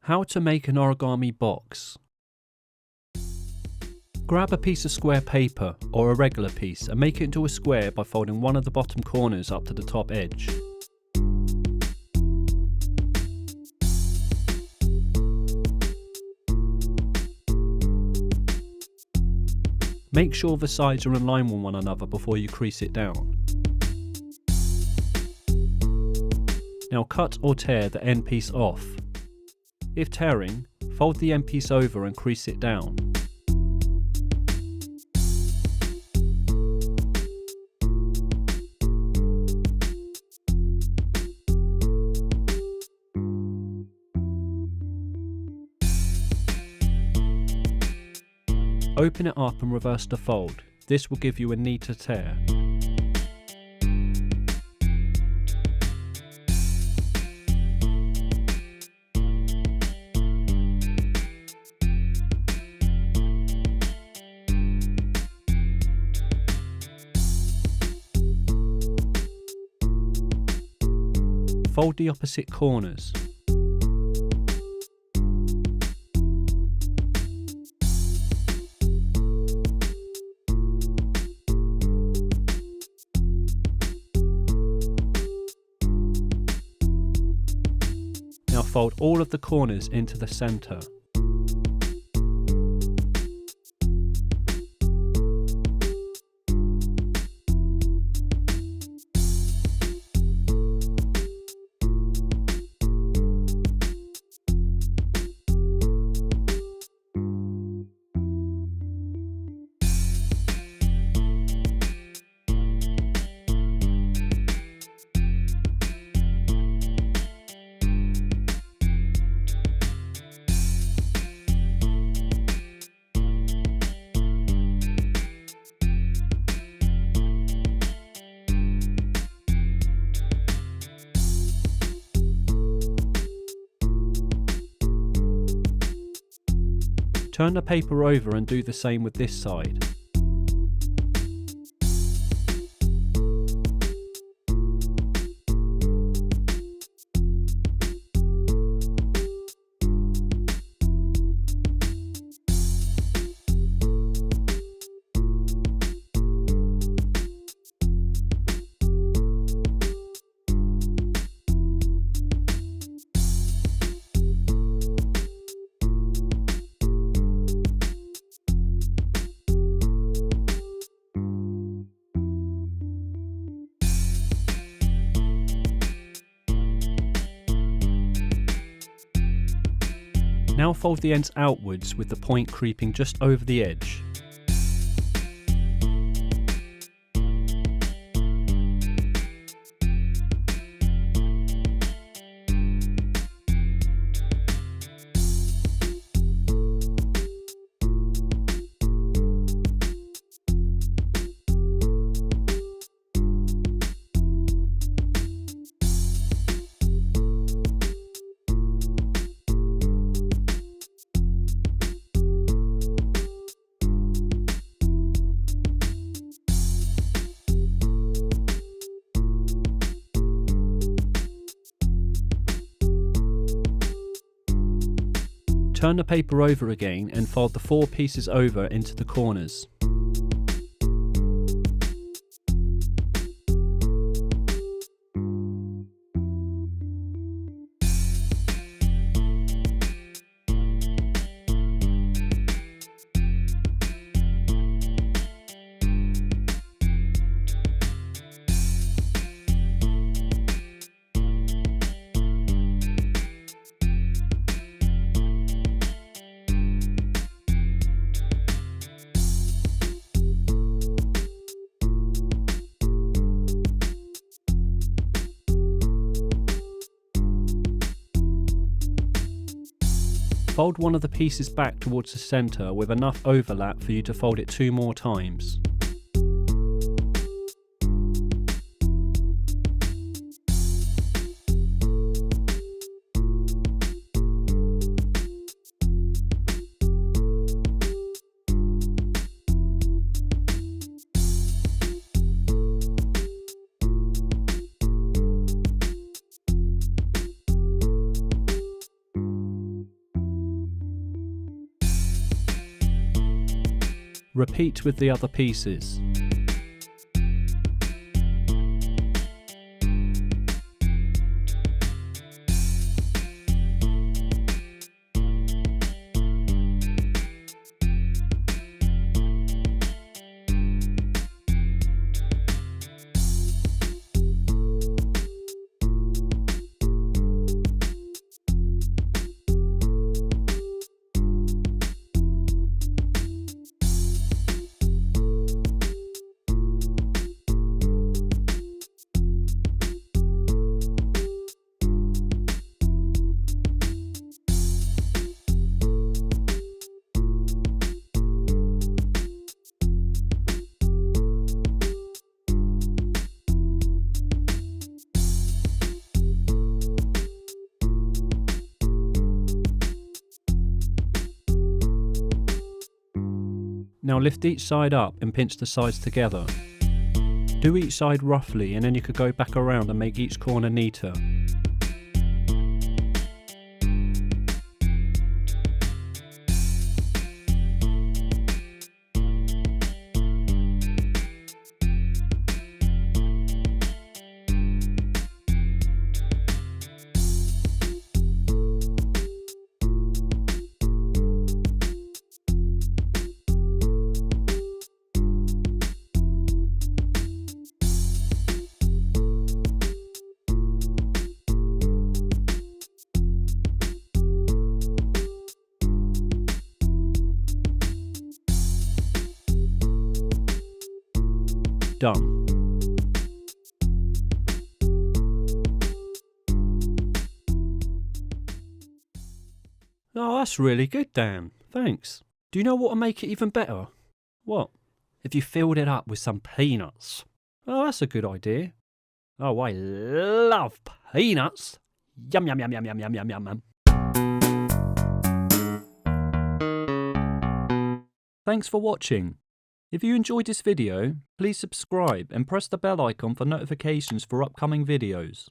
How to make an origami box. Grab a piece of square paper or a regular piece and make it into a square by folding one of the bottom corners up to the top edge. Make sure the sides are in line with one another before you crease it down. Now cut or tear the end piece off. If tearing, fold the end piece over and crease it down. Open it up and reverse the fold. This will give you a neater tear. Fold the opposite corners. Now fold all of the corners into the center. Turn the paper over and do the same with this side. Now fold the ends outwards with the point creeping just over the edge. Turn the paper over again and fold the 4 pieces over into the corners. Fold one of the pieces back towards the center with enough overlap for you to fold it 2 more times. Repeat with the other pieces. Now lift each side up and pinch the sides together. Do each side roughly and then you could go back around and make each corner neater. Done. Oh, that's really good, Dan. Thanks. Do you know what will make it even better? What? If you filled it up with some peanuts. Oh, that's a good idea. Oh, I love peanuts. Yum, yum, yum, yum, yum, yum, yum, yum. Thanks for watching. If you enjoyed this video, please subscribe and press the bell icon for notifications for upcoming videos.